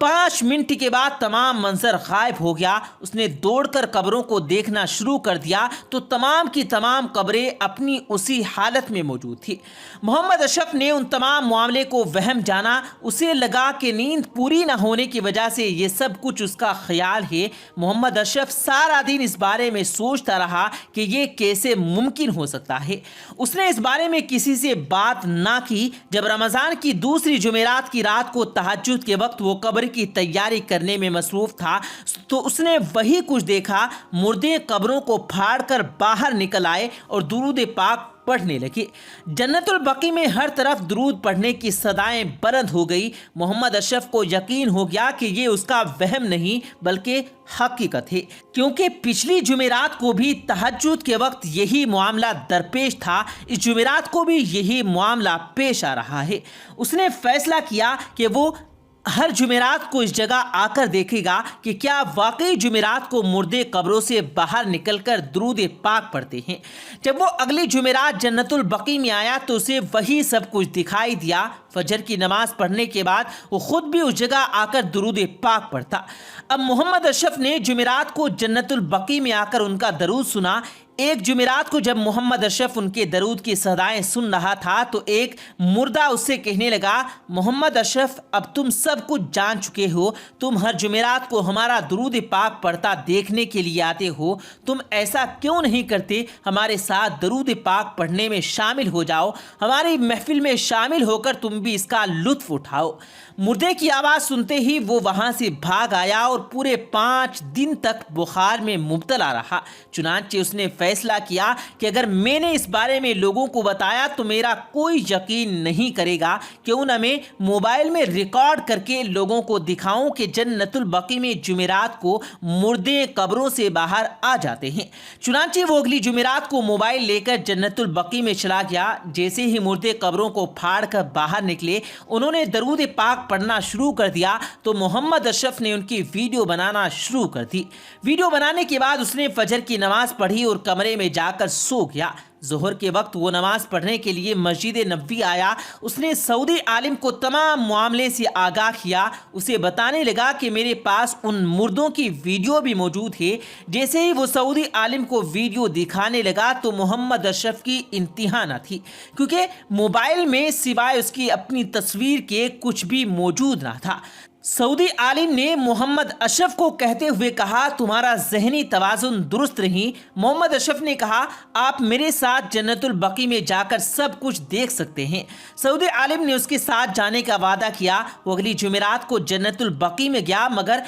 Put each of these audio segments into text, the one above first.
5 minute کے بعد تمام منظر غائب ہو گیا۔ اس نے دوڑ کر قبروں کو دیکھنا شروع کر دیا تو تمام کی تمام قبریں اپنی اسی حالت میں موجود تھی۔ محمد اشرف نے ان تمام معاملے کو وہم جانا۔ اسے لگا کہ نیند پوری نہ ہونے کی وجہ سے یہ سب کچھ اس کا خیال ہے۔ محمد اشرف سارا دن اس بارے میں سوچتا رہا کہ یہ کیسے ممکن ہو سکتا ہے۔ اس نے اس بارے میں کسی سے بات نہ کی۔ جب رمضان کی دوسری جمعرات کی رات کو تہجد کے وقت وہ قبر کی تیاری کرنے میں مصروف تھا تو اس نے وہی کچھ دیکھا۔ مردے قبروں کو پھاڑ کر باہر نکل آئے اور درود پاک پڑھنے لگے۔ جنت البقیع میں ہر طرف درود پڑھنے کی صدائیں بلند ہو گئی۔ محمد اشرف کو یقین ہو گیا کہ یہ اس کا وہم نہیں بلکہ حقیقت ہے، کیونکہ پچھلی جمعرات کو بھی تہجد کے وقت یہی معاملہ درپیش تھا۔ اس جمعرات کو بھی یہی معاملہ پیش آ رہا ہے۔ اس نے فیصلہ کیا کہ وہ ہر جمعرات کو اس جگہ آ کر دیکھے گا کہ کیا واقعی جمعرات کو مردے قبروں سے باہر نکل کر درود پاک پڑھتے ہیں۔ جب وہ اگلی جمعرات جنت البقیع میں آیا تو اسے وہی سب کچھ دکھائی دیا۔ فجر کی نماز پڑھنے کے بعد وہ خود بھی اس جگہ آ کر درود پاک پڑھتا۔ اب محمد اشرف نے جمعرات کو جنت البقیع میں آ کر ان کا درود سنا۔ ایک جمعرات کو جب محمد اشرف ان کے درود کی صدائیں سن رہا تھا تو ایک مردہ اس سے کہنے لگا، محمد اشرف اب تم سب کچھ جان چکے ہو، تم ہر جمعرات کو ہمارا درود پاک پڑھتا دیکھنے کے لیے آتے ہو، تم ایسا کیوں نہیں کرتے ہمارے ساتھ درود پاک پڑھنے میں شامل ہو جاؤ، ہماری محفل میں شامل ہو کر تم بھی اس کا لطف اٹھاؤ۔ مردے کی آواز سنتے ہی وہ وہاں سے بھاگ آیا اور پورے 5 دن تک بخار میں مبتلا رہا۔ چنانچہ اس نے فیصلہ کیا کہ اگر میں نے اس بارے میں لوگوں کو بتایا تو میرا کوئی یقین نہیں کرے گا، کیوں نہ میں موبائل میں ریکارڈ کر کے لوگوں کو دکھاؤں کہ جنت البقیع میں جمعرات کو مردے قبروں سے باہر آ جاتے ہیں۔ چنانچہ وہ اگلی جمعرات کو موبائل لے کر جنت البقیع میں چلا گیا۔ جیسے ہی مردے قبروں کو پھاڑ کر باہر نکلے، انہوں نے درود پاک پڑھنا شروع کر دیا تو محمد اشرف نے ان کی ویڈیو بنانا شروع کر دی۔ ویڈیو بنانے کے بعد اس نے فجر کی نماز پڑھی اور کمرے میں جا کر سو گیا۔ ظہر کے وقت وہ نماز پڑھنے کے لیے مسجد نبوی آیا۔ اس نے سعودی عالم کو تمام معاملے سے آگاہ کیا۔ اسے بتانے لگا کہ میرے پاس ان مردوں کی ویڈیو بھی موجود ہے۔ جیسے ہی وہ سعودی عالم کو ویڈیو دکھانے لگا تو محمد اشرف کی انتہا نہ تھی، کیونکہ موبائل میں سوائے اس کی اپنی تصویر کے کچھ بھی موجود نہ تھا۔ سعودی عالم نے محمد اشرف کو کہتے ہوئے کہا، تمہارا ذہنی توازن درست نہیں۔ محمد اشرف نے کہا، آپ میرے ساتھ جنت البقیع میں جا کر سب کچھ دیکھ سکتے ہیں۔ سعودی عالم نے اس کے ساتھ جانے کا وعدہ کیا۔ وہ اگلی جمعرات کو جنت البقیع میں گیا، مگر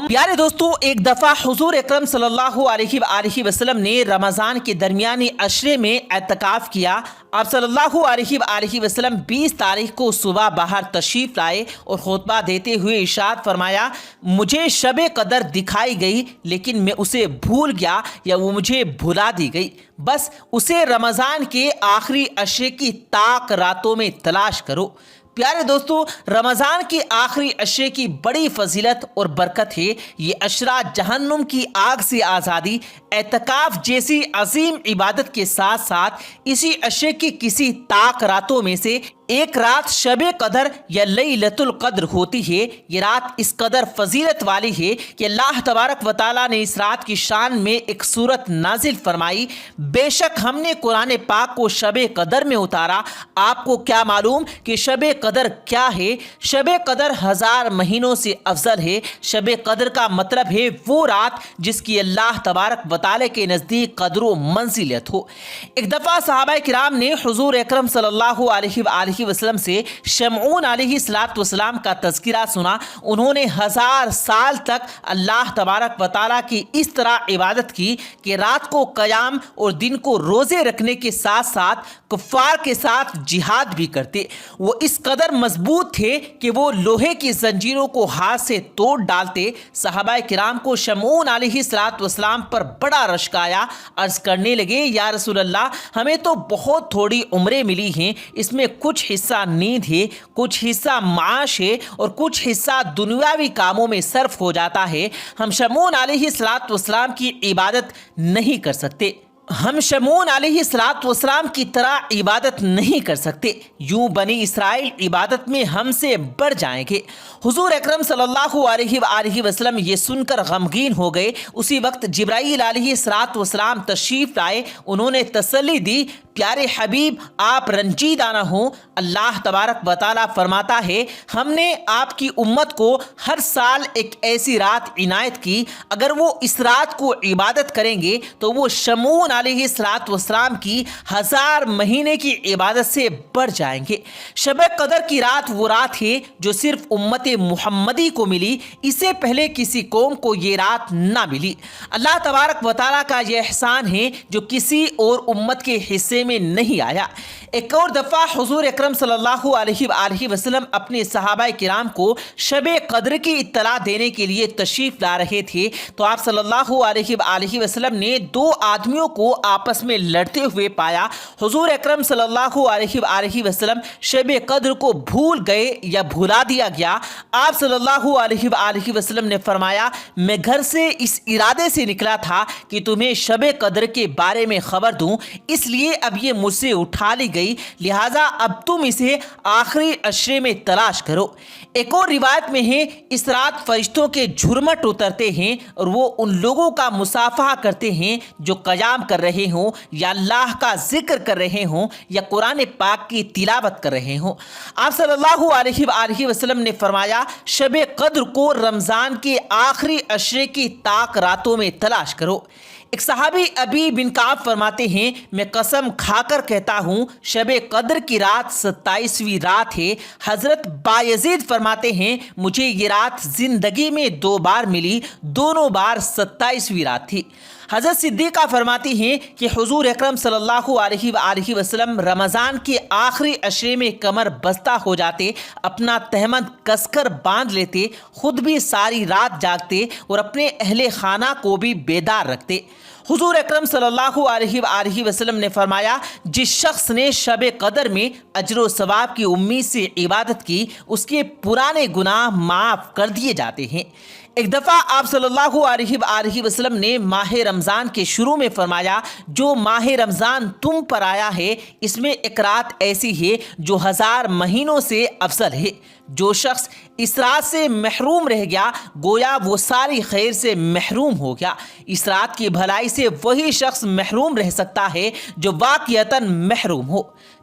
پیارے دوستو، ایک دفعہ حضور اکرم صلی اللہ علیہ وآلہ وسلم نے رمضان کے درمیانی عشرے میں اعتکاف کیا۔ آپ صلی اللہ علیہ وآلہ وسلم 20 تاریخ کو صبح باہر تشریف لائے اور خطبہ دیتے ہوئے ارشاد فرمایا، مجھے شب قدر دکھائی گئی لیکن میں اسے بھول گیا یا وہ مجھے بھلا دی گئی، بس اسے رمضان کے آخری عشرے کی طاق راتوں میں تلاش کرو۔ پیارے دوستو، رمضان کے آخری عشرے کی بڑی فضیلت اور برکت ہے۔ یہ عشرہ جہنم کی آگ سے آزادی، اعتکاف جیسی عظیم عبادت کے ساتھ ساتھ اسی عشرے کی کسی طاق راتوں میں سے ایک رات شب قدر یا لیلۃ القدر ہوتی ہے۔ یہ رات اس قدر فضیلت والی ہے کہ اللہ تبارک و تعالیٰ نے اس رات کی شان میں ایک سورت نازل فرمائی، بے شک ہم نے قرآن پاک کو شب قدر میں اتارا۔ آپ کو کیا معلوم کہ شب قدر کیا ہے؟ شب قدر 1000 مہینوں سے افضل ہے۔ شب قدر کا مطلب ہے وہ رات جس کی اللہ تبارک و تعالیٰ کے نزدیک قدر و منزلت ہو۔ ایک دفعہ صحابہ کرام نے حضور اکرم صلی اللہ علیہ وآلہ وسلم سے شمعون علیہ السلام کا تذکرہ سنا۔ انہوں نے 1000 سال تک اللہ تبارک و تعالیٰ کی اس طرح عبادت کی کہ رات کو قیام اور دن کو روزے رکھنے کے ساتھ ساتھ کفار کے ساتھ جہاد بھی کرتے۔ وہ اس قدر مضبوط تھے کہ وہ لوہے کی زنجیروں کو ہاتھ سے توڑ ڈالتے۔ صحابہ کرام کو شمعون علیہ السلام پر بڑا رشک آیا۔ عرض کرنے لگے، یا رسول اللہ، ہمیں تو بہت تھوڑی عمریں ملی ہیں، اس میں کچھ حصہ نیند ہے، کچھ حصہ معاش ہے اور کچھ حصہ دنیاوی کاموں میں صرف ہو جاتا ہے۔ ہم شمعون علیہ السلام کی عبادت نہیں کر سکتے۔ ہم شمعون علیہ السلام کی طرح عبادت نہیں کر سکتے، یوں بنی اسرائیل عبادت میں ہم سے بڑھ جائیں گے۔ حضور اکرم صلی اللہ علیہ وآلہ وسلم یہ سن کر غمگین ہو گئے۔ اسی وقت جبرائیل علیہ السلام تشریف لائے، انہوں نے تسلی دی، پیارے حبیب آپ رنجیدہ نہ ہوں، اللہ تبارک و تعالیٰ فرماتا ہے ہم نے آپ کی امت کو ہر سال ایک ایسی رات عنایت کی، اگر وہ اس رات کو عبادت کریں گے تو وہ شمعون علیہ السلام کی 1000 مہینے کی عبادت سے بڑھ جائیں گے۔ شب قدر کی رات وہ رات ہے جو صرف امت محمدی کو ملی، اس سے پہلے کسی قوم کو یہ رات نہ ملی۔ اللہ تبارک و تعالیٰ کا یہ احسان ہے جو کسی اور امت کے حصے میں نہیں آیا۔ ایک اور دفعہ حضور اکرم صلی اللہ علیہ وآلہ وسلم اپنے صحابہ کرام کو شب قدر کی اطلاع دینے کے لیے تشریف لا رہے تھے تو آپ صلی اللہ علیہ وآلہ وسلم نے 2 آدمیوں کو آپس میں لڑتے ہوئے پایا۔ حضور اکرم صلی اللہ علیہ وآلہ وسلم شب قدر کو بھول گئے یا بھلا دیا گیا۔ آپ صلی اللہ علیہ وآلہ وسلم نے فرمایا میں گھر سے اس ارادے سے نکلا تھا کہ تمہیں شب قدر کے بارے میں خبر دوں، اس لیے اب یہ مجھ سے اٹھا لی گئی، لہٰذا اب تم اسے آخری عشرے میں تلاش کرو۔ ایک اور روایت میں ہے اس رات فرشتوں کے جھرمٹ اترتے ہیں اور وہ ان لوگوں کا مصافحہ کرتے ہیں جو قیام کر رہے ہوں یا اللہ کا ذکر کر رہے ہوں یا قرآن پاک کی تلاوت کر رہے ہوں۔ آپ صلی اللہ علیہ وآلہ وسلم نے فرمایا شب قدر کو رمضان کے آخری عشرے کی طاق راتوں میں تلاش کرو۔ ایک صحابی ابی بن کعب فرماتے ہیں میں قسم کھا کر کہتا ہوں شب قدر کی رات 27ویں رات ہے۔ حضرت بایزید فرماتے ہیں مجھے یہ رات زندگی میں 2 بار ملی، دونوں بار 27ویں رات تھی۔ حضرت صدیقہ فرماتی ہیں کہ حضور اکرم صلی اللہ علیہ وآلہ وسلم رمضان کے آخری عشرے میں کمر بستہ ہو جاتے، اپنا تہمد کس کر باندھ لیتے، خود بھی ساری رات جاگتے اور اپنے اہل خانہ کو بھی بیدار رکھتے۔ حضور اکرم صلی اللہ علیہ وآلہ وسلم نے فرمایا جس شخص نے شب قدر میں اجر و ثواب کی امید سے عبادت کی اس کے پرانے گناہ معاف کر دیے جاتے ہیں۔ ایک دفعہ آپ صلی اللہ علیہ وآلہ وسلم نے ماہ رمضان کے شروع میں فرمایا جو ماہ رمضان تم پر آیا ہے اس میں ایک رات ایسی ہے جو 1000 مہینوں سے افضل ہے۔ جو شخص اس رات سے محروم رہ گیا گویا وہ ساری خیر سے محروم ہو گیا۔ اس رات کی بھلائی سے وہی شخص محروم رہ سکتا ہے جو واقعتاً محروم ہو۔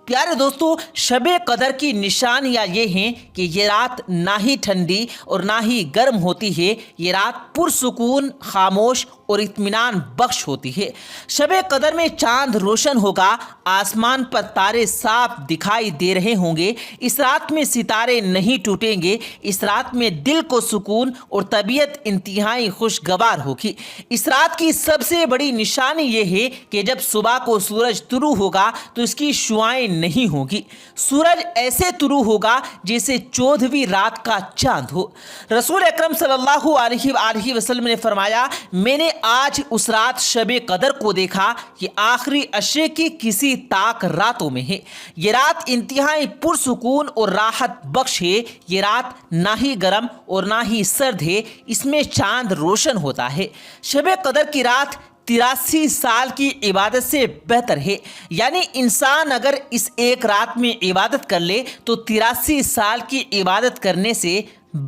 پیارے دوستو، شب قدر کی نشانیاں یہ ہیں کہ یہ رات نہ ہی ٹھنڈی اور نہ ہی گرم ہوتی ہے، یہ رات پرسکون، خاموش اور اطمینان بخش ہوتی ہے۔ شب قدر میں چاند روشن ہوگا، آسمان پر تارے صاف دکھائی دے رہے ہوں گے، اس رات میں ستارے نہیں ٹوٹیں گے، اس رات میں دل کو سکون اور طبیعت انتہائی خوشگوار ہوگی۔ اس رات کی سب سے بڑی نشانی یہ ہے کہ جب صبح کو سورج طلوع ہوگا تو اس کی شعاعیں نہیں ہوگی، سورج ایسے طلوع ہوگا جیسے 14ویں رات کا چاند ہو۔ رسول اکرم صلی اللہ علیہ وآلہ وسلم نے فرمایا میں نے آج اس رات شب قدر کو دیکھا، یہ آخری عشرے کی کسی طاق راتوں میں ہے، یہ رات انتہائی پرسکون اور راحت بخش ہے، یہ رات نہ ہی گرم اور نہ ہی سرد ہے، اس میں چاند روشن ہوتا ہے۔ شب قدر کی رات 83 سال کی عبادت سے بہتر ہے، یعنی انسان اگر اس ایک رات میں عبادت کر لے تو 83 سال کی عبادت کرنے سے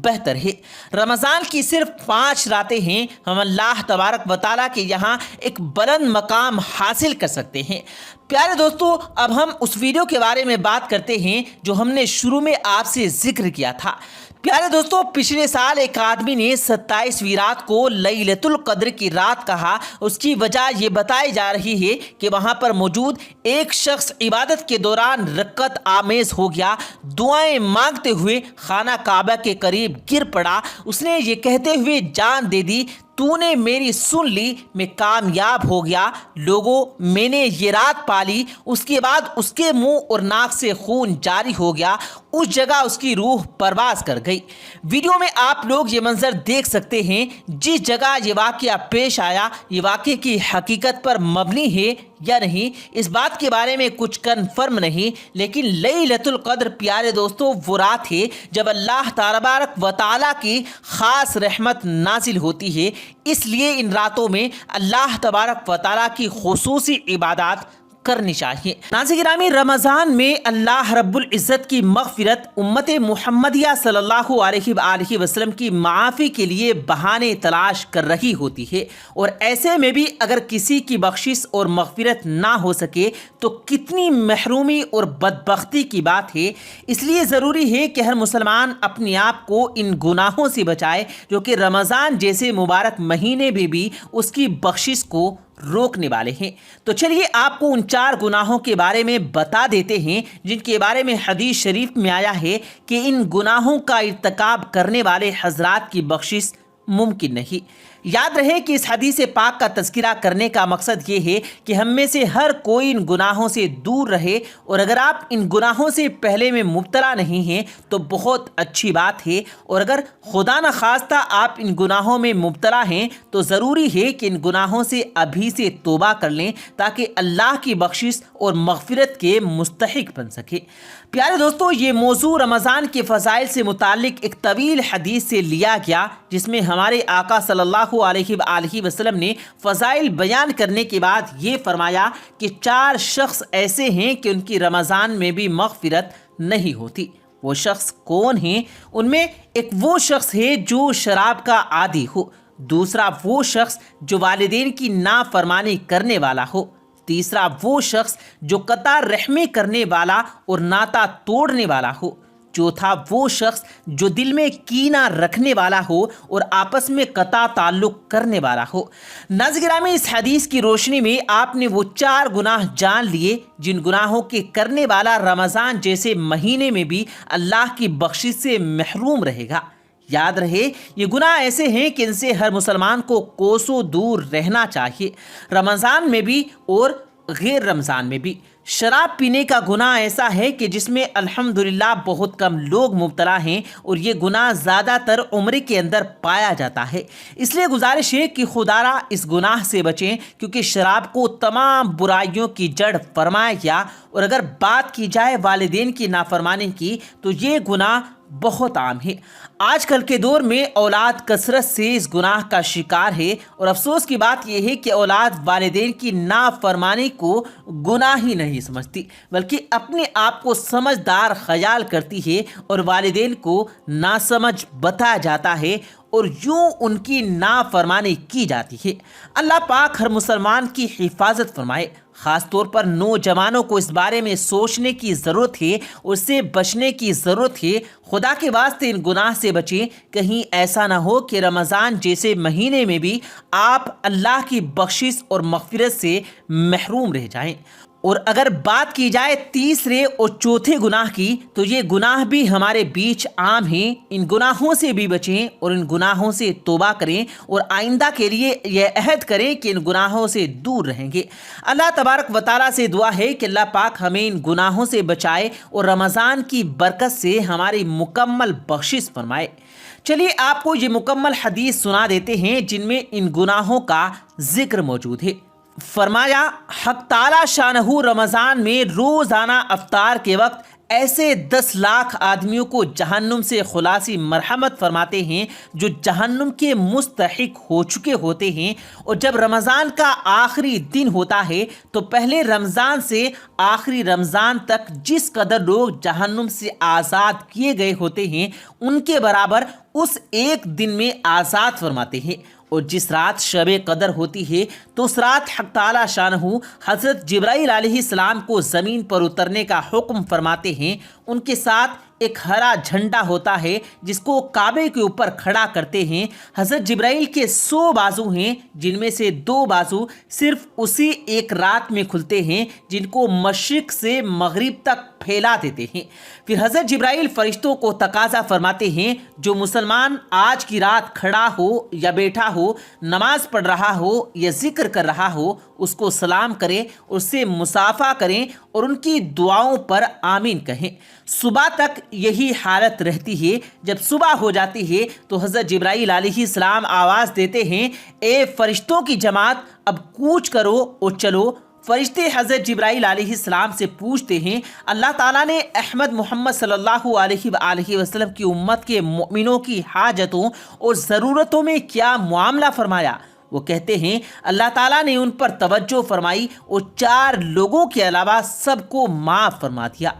بہتر ہے۔ رمضان کی صرف 5 راتیں ہیں، ہم اللہ تبارک و تعالیٰ کے یہاں ایک بلند مقام حاصل کر سکتے ہیں۔ پیارے دوستو، اب ہم اس ویڈیو کے بارے میں بات کرتے ہیں جو ہم نے شروع میں آپ سے ذکر کیا تھا۔ پیارے دوستو، پچھلے سال ایک آدمی نے 27ویں رات کو لیلۃ القدر کی رات کہا، اس کی وجہ یہ بتائی جا رہی ہے کہ وہاں پر موجود ایک شخص عبادت کے دوران رکعت آمیز ہو گیا، دعائیں مانگتے ہوئے خانہ کعبہ کے قریب گر پڑا، اس نے یہ کہتے ہوئے جان دے دی تو نے میری سن لی، میں کامیاب ہو گیا، لوگوں میں نے یہ رات پالی۔ اس کے بعد اس کے منہ اور ناک سے خون جاری ہو گیا، اس جگہ اس کی روح پرواز کر گئی۔ ویڈیو میں آپ لوگ یہ منظر دیکھ سکتے ہیں، جس جگہ یہ واقعہ پیش آیا یہ واقعے کی حقیقت پر مبنی ہے، یا نہیں اس بات کے بارے میں کچھ کنفرم نہیں، لیکن لیلۃ القدر پیارے دوستو وہ رات ہے جب اللہ تبارک و تعالیٰ کی خاص رحمت نازل ہوتی ہے، اس لیے ان راتوں میں اللہ تبارک و تعالیٰ کی خصوصی عبادات کرنی چاہیے۔ ناظرین گرامی، رمضان میں اللہ رب العزت کی مغفرت امت محمدیہ صلی اللہ علیہ وآلہ وسلم کی معافی کے لیے بہانے تلاش کر رہی ہوتی ہے، اور ایسے میں بھی اگر کسی کی بخشش اور مغفرت نہ ہو سکے تو کتنی محرومی اور بدبختی کی بات ہے۔ اس لیے ضروری ہے کہ ہر مسلمان اپنے آپ کو ان گناہوں سے بچائے جو کہ رمضان جیسے مبارک مہینے میں بھی اس کی بخشش کو روکنے والے ہیں۔ تو چلیے آپ کو ان 4 گناہوں کے بارے میں بتا دیتے ہیں جن کے بارے میں حدیث شریف میں آیا ہے کہ ان گناہوں کا ارتکاب کرنے والے حضرات کی بخشش ممکن نہیں۔ یاد رہے کہ اس حدیث پاک کا تذکرہ کرنے کا مقصد یہ ہے کہ ہم میں سے ہر کوئی ان گناہوں سے دور رہے، اور اگر آپ ان گناہوں سے پہلے میں مبتلا نہیں ہیں تو بہت اچھی بات ہے، اور اگر خدا نخواستہ آپ ان گناہوں میں مبتلا ہیں تو ضروری ہے کہ ان گناہوں سے ابھی سے توبہ کر لیں تاکہ اللہ کی بخشش اور مغفرت کے مستحق بن سکے۔ پیارے دوستو، یہ موضوع رمضان کے فضائل سے متعلق ایک طویل حدیث سے لیا گیا جس میں ہمارے آقا صلی اللہ علیہ وآلہ وسلم نے فضائل بیان کرنے کے بعد یہ فرمایا کہ 4 شخص ایسے ہیں کہ ان کی رمضان میں بھی مغفرت نہیں ہوتی۔ وہ شخص کون ہیں؟ ان میں ایک وہ شخص ہے جو شراب کا عادی ہو، دوسرا وہ شخص جو والدین کی نافرمانی کرنے والا ہو، تیسرا وہ شخص جو قطع رحمی کرنے والا اور ناتا توڑنے والا ہو، چوتھا وہ شخص جو دل میں کینہ رکھنے والا ہو اور آپس میں قطع تعلق کرنے والا ہو۔ ناظرین گرامی، اس حدیث کی روشنی میں آپ نے وہ 4 گناہ جان لیے جن گناہوں کے کرنے والا رمضان جیسے مہینے میں بھی اللہ کی بخشش سے محروم رہے گا۔ یاد رہے یہ گناہ ایسے ہیں کہ ان سے ہر مسلمان کو کوسوں دور رہنا چاہیے، رمضان میں بھی اور غیر رمضان میں بھی۔ شراب پینے کا گناہ ایسا ہے کہ جس میں الحمدللہ بہت کم لوگ مبتلا ہیں، اور یہ گناہ زیادہ تر عمر کے اندر پایا جاتا ہے۔ اس لیے گزارش ہے کہ خدارا اس گناہ سے بچیں، کیونکہ شراب کو تمام برائیوں کی جڑ فرمایا گیا، اور اگر بات کی جائے والدین کی نافرمانی کی تو یہ گناہ بہت عام ہے۔ آج کل کے دور میں اولاد کثرت سے اس گناہ کا شکار ہے، اور افسوس کی بات یہ ہے کہ اولاد والدین کی نافرمانی کو گناہ ہی نہیں سمجھتی، بلکہ اپنے آپ کو سمجھدار خیال کرتی ہے اور والدین کو ناسمجھ بتایا جاتا ہے، اور یوں ان کی نافرمانی کی جاتی ہے۔ اللہ پاک ہر مسلمان کی حفاظت فرمائے۔ خاص طور پر نوجوانوں کو اس بارے میں سوچنے کی ضرورت ہے، اس سے بچنے کی ضرورت ہے۔ خدا کے واسطے ان گناہ سے بچیں، کہیں ایسا نہ ہو کہ رمضان جیسے مہینے میں بھی آپ اللہ کی بخشش اور مغفرت سے محروم رہ جائیں۔ اور اگر بات کی جائے تیسرے اور چوتھے گناہ کی تو یہ گناہ بھی ہمارے بیچ عام ہیں۔ ان گناہوں سے بھی بچیں اور ان گناہوں سے توبہ کریں، اور آئندہ کے لیے یہ عہد کریں کہ ان گناہوں سے دور رہیں گے۔ اللہ تبارک و تعالیٰ سے دعا ہے کہ اللہ پاک ہمیں ان گناہوں سے بچائے اور رمضان کی برکت سے ہماری مکمل بخشش فرمائے۔ چلیے آپ کو یہ مکمل حدیث سنا دیتے ہیں جن میں ان گناہوں کا ذکر موجود ہے۔ فرمایا، حق تعالی شانہ رمضان میں روزانہ افطار کے وقت ایسے 10 لاکھ آدمیوں کو جہنم سے خلاصی مرحمت فرماتے ہیں جو جہنم کے مستحق ہو چکے ہوتے ہیں، اور جب رمضان کا آخری دن ہوتا ہے تو پہلے رمضان سے آخری رمضان تک جس قدر لوگ جہنم سے آزاد کیے گئے ہوتے ہیں ان کے برابر اس ایک دن میں آزاد فرماتے ہیں۔ اور جس رات شب قدر ہوتی ہے تو اس رات حق تعالی شانہ حضرت جبرائیل علیہ السلام کو زمین پر اترنے کا حکم فرماتے ہیں۔ ان کے ساتھ ایک ہرا جھنڈا ہوتا ہے جس کو کعبے کے اوپر کھڑا کرتے ہیں۔ حضرت جبرائیل کے 100 بازو ہیں جن میں سے 2 بازو صرف اسی ایک رات میں کھلتے ہیں، جن کو مشرق سے مغرب تک پھیلا دیتے ہیں۔ پھر حضرت جبرائیل فرشتوں کو تقاضا فرماتے ہیں جو مسلمان آج کی رات کھڑا ہو یا بیٹھا ہو، نماز پڑھ رہا ہو یا ذکر کر رہا ہو، اس کو سلام کریں، اس سے مصافحہ کریں اور ان کی دعاؤں پر آمین کہیں۔ صبح تک یہی حالت رہتی ہے۔ جب صبح ہو جاتی ہے تو حضرت جبرائیل علیہ السلام آواز دیتے ہیں، اے فرشتوں کی جماعت، اب کوچ کرو اور چلو۔ فرشتے حضرت جبرائیل علیہ السلام سے پوچھتے ہیں اللہ تعالیٰ نے احمد محمد صلی اللہ علیہ وآلہ وسلم کی امت کے مؤمنوں کی حاجتوں اور ضرورتوں میں کیا معاملہ فرمایا؟ وہ کہتے ہیں اللہ تعالیٰ نے ان پر توجہ فرمائی اور 4 لوگوں کے علاوہ سب کو معاف فرما دیا۔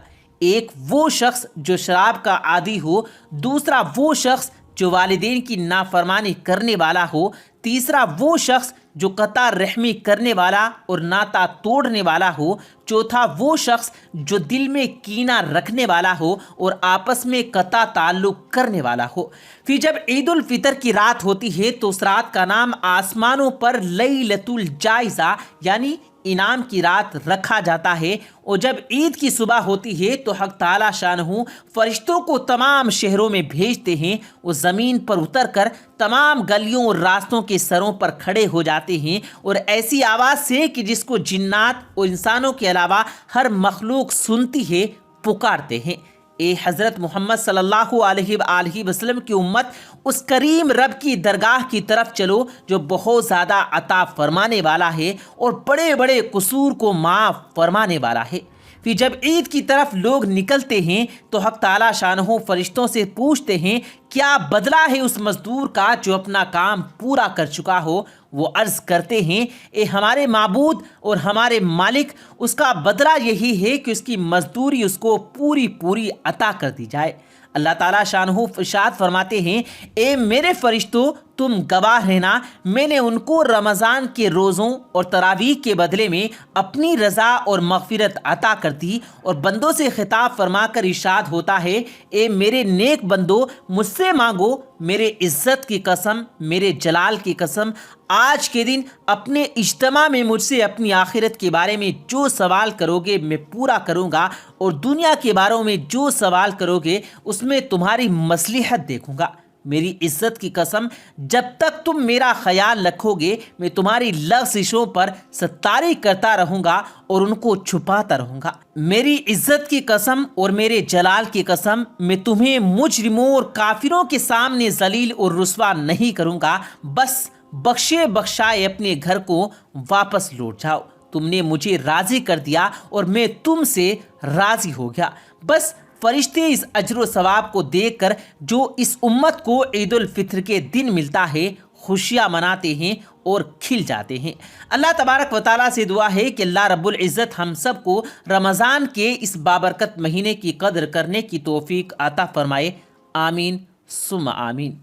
ایک وہ شخص جو شراب کا عادی ہو، دوسرا وہ شخص جو والدین کی نافرمانی کرنے والا ہو، تیسرا وہ شخص جو قطع رحمی کرنے والا اور ناتا توڑنے والا ہو، چوتھا وہ شخص جو دل میں کینہ رکھنے والا ہو اور آپس میں قطع تعلق کرنے والا ہو۔ پھر جب عید الفطر کی رات ہوتی ہے تو اس رات کا نام آسمانوں پر لیلۃ الجائزہ یعنی انعام کی رات رکھا جاتا ہے، اور جب عید کی صبح ہوتی ہے تو حق تعالی شانہ فرشتوں کو تمام شہروں میں بھیجتے ہیں۔ وہ زمین پر اتر کر تمام گلیوں اور راستوں کے سروں پر کھڑے ہو جاتے ہیں اور ایسی آواز سے کہ جس کو جنات اور انسانوں کے علاوہ ہر مخلوق سنتی ہے پکارتے ہیں، اے حضرت محمد صلی اللہ علیہ وآلہ وسلم کی امت، اس کریم رب کی درگاہ کی طرف چلو جو بہت زیادہ عطا فرمانے والا ہے اور بڑے بڑے قصور کو معاف فرمانے والا ہے۔ پھر جب عید کی طرف لوگ نکلتے ہیں تو حق تعالی شانہ فرشتوں سے پوچھتے ہیں کیا بدلہ ہے اس مزدور کا جو اپنا کام پورا کر چکا ہو؟ وہ عرض کرتے ہیں اے ہمارے معبود اور ہمارے مالک، اس کا بدلہ یہی ہے کہ اس کی مزدوری اس کو پوری عطا کر دی جائے۔ اللہ تعالیٰ شانہ ارشاد فرماتے ہیں اے میرے فرشتوں، تم گواہ رہنا، میں نے ان کو رمضان کے روزوں اور تراویح کے بدلے میں اپنی رضا اور مغفرت عطا کر دی۔ اور بندوں سے خطاب فرما کر ارشاد ہوتا ہے اے میرے نیک بندو، مجھ سے مانگو، میرے عزت کی قسم، میرے جلال کی قسم، آج کے دن اپنے اجتماع میں مجھ سے اپنی آخرت کے بارے میں جو سوال کرو گے میں پورا کروں گا، اور دنیا کے بارے میں جو سوال کرو گے اس میں تمہاری مصلحت دیکھوں گا۔ میری عزت کی قسم، جب تک تم میرا خیال رکھو گے میں تمہاری لغزشوں پر ستاری کرتا رہوں گا اور ان کو چھپاتا رہوں گا۔ میری عزت کی قسم اور میرے جلال کی قسم، میں تمہیں مجرموں اور کافروں کے سامنے ذلیل اور رسوا نہیں کروں گا۔ بس بخشے بخشائے اپنے گھر کو واپس لوٹ جاؤ، تم نے مجھے راضی کر دیا اور میں تم سے راضی ہو گیا۔ بس فرشتے اس اجر و ثواب کو دیکھ کر جو اس امت کو عید الفطر کے دن ملتا ہے خوشیاں مناتے ہیں اور کھل جاتے ہیں۔ اللہ تبارک و تعالیٰ سے دعا ہے کہ اللہ رب العزت ہم سب کو رمضان کے اس بابرکت مہینے کی قدر کرنے کی توفیق عطا فرمائے۔ آمین ثم آمین۔